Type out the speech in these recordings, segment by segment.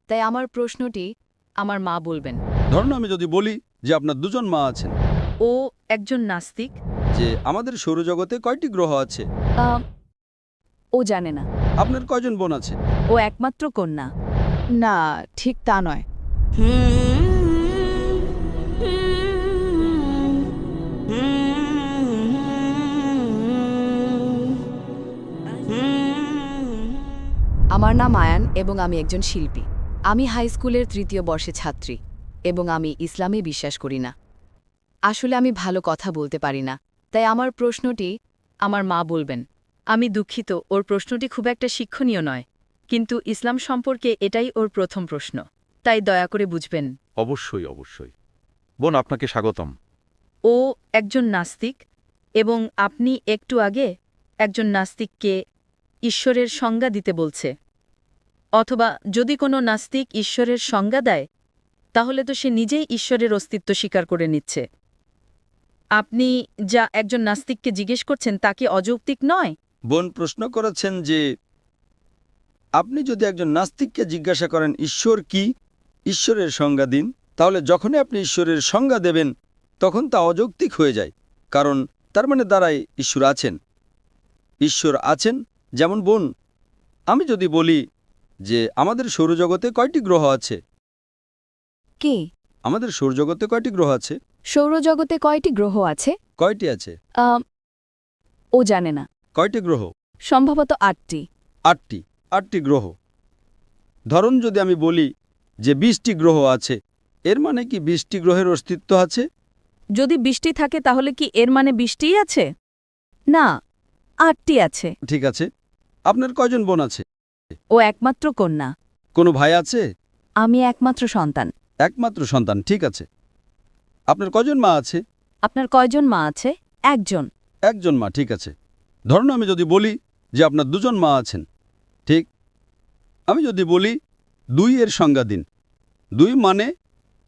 তাই আমার প্রশ্নটি আমার মা বলবেন। ধরুন আমি যদি বলি যে আপনার দুজন মা আছেন, ও একজন নাস্তিক। যে আমাদের সৌরজগতে কয়টি গ্রহ আছে, ও জানে না। আপনার কয়জন বোন আছে? ও একমাত্র কন্যা। না, ঠিক তা নয়। আমার নাম আয়ান এবং আমি একজন শিল্পী। আমি হাই স্কুলের ৩য় বর্ষে ছাত্রী এবং আমি ইসলামে বিশ্বাস করি না। আসলে আমি ভালো কথা বলতে পারি না, তাই আমার প্রশ্নটি আমার মা বলবেন। আমি দুঃখিত, ওর প্রশ্নটি খুব একটা শিক্ষণীয় নয়, কিন্তু ইসলাম সম্পর্কে এটাই ওর প্রথম প্রশ্ন, তাই দয়া করে বুঝবেন। অবশ্যই অবশ্যই। বোন, আপনাকে স্বাগতম। ও একজন নাস্তিক এবং আপনি একটু আগে একজন নাস্তিককে ঈশ্বরের সংজ্ঞা দিতে বলছে। অথবা যদি কোনো নাস্তিক ঈশ্বরের সংজ্ঞা দেয়, তাহলে তো সে নিজেই ঈশ্বরের অস্তিত্ব স্বীকার করে নিচ্ছে। আপনি যা একজন নাস্তিককে জিজ্ঞেস করছেন তা কি অযৌক্তিক নয়? বোন প্রশ্ন করেছেন যে আপনি যদি একজন নাস্তিককে জিজ্ঞাসা করেন ঈশ্বর কি, ঈশ্বরের সংজ্ঞা দিন, তাহলে যখনই আপনি ঈশ্বরের সংজ্ঞা দেবেন তখন তা অযৌক্তিক হয়ে যায়, কারণ তার মানে দাঁড়ায় ঈশ্বর আছেন। ঈশ্বর আছেন, যেমন বোন আমি যদি বলি যে আমাদের সৌরজগতে কয়টি গ্রহ আছে, কি? আমাদের সৌরজগতে কয়টি গ্রহ আছে, সৌরজগতে কয়টি গ্রহ আছে? কয়টি আছে, ও জানে না। কয়টি গ্রহ? সম্ভবত ৮টি। 8টি গ্রহ। ধরুন যদি আমি বলি যে 20টি গ্রহ আছে, এর মানে কি 20টি গ্রহের অস্তিত্ব আছে? যদি ২০টি থাকে তাহলে কি এর মানে ২০টিই আছে? না, ৮টি আছে। ঠিক আছে। আপনার কয়জন বোন আছে? ও একমাত্র কন্যা। কোনো ভাই আছে? আমি একমাত্র সন্তান। একমাত্র সন্তান, ঠিক আছে। আপনার কয়জন মা আছে? আপনার কয়জন মা আছে? একজন। একজন মা, ঠিক আছে। ধরুন আমি যদি বলি যে আপনার দুজন মা আছেন, ঠিক। আমি যদি বলি 2 এর সংজ্ঞা দিন, 2 মানে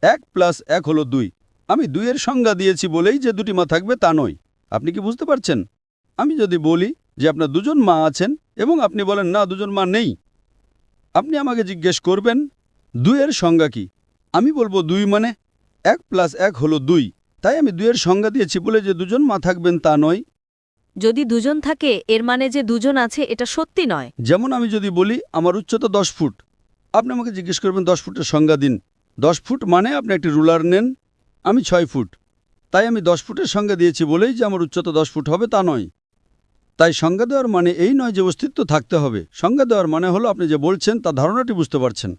1 + 1 হলো 2। আমি 2 এর সংজ্ঞা দিয়েছি বলেই যে 2টি মা থাকবে তা নয়। আপনি কি বুঝতে পারছেন? আমি যদি বলি যে আপনার দুজন মা আছেন এবং আপনি বলেন না দুজন মা নেই, আপনি আমাকে জিজ্ঞেস করবেন 2 এর সংজ্ঞা কি। আমি বলবো 2 মানে 1 + 1 হলো 2। তাই আমি 2 এর সংজ্ঞা দিয়েছি বলে যে দুজন মা থাকবেন তা নয়। যদি দুজন থাকে এর মানে যে দুজন আছে এটা সত্যি নয়। যেমন আমি যদি বলি আমার উচ্চতা 10 ফুট, আপনি আমাকে জিজ্ঞেস করবেন 10 ফুটের সংজ্ঞা দিন। 10 ফুট মানে আপনি একটি রুলার নেন, আমি 6 ফুট। তাই আমি 10 ফুটের সংজ্ঞা দিয়েছি বলেই যে আমার উচ্চতা 10 ফুট হবে তা নয়। তাই সংজ্ঞা দেওয়ার মানে এই নয় যে অস্তিত্ব থাকতে হবে। সংজ্ঞা দেওয়ার মানে হলো আপনি যে বলছেন তা ধারণাটি বুঝতে পারছেন।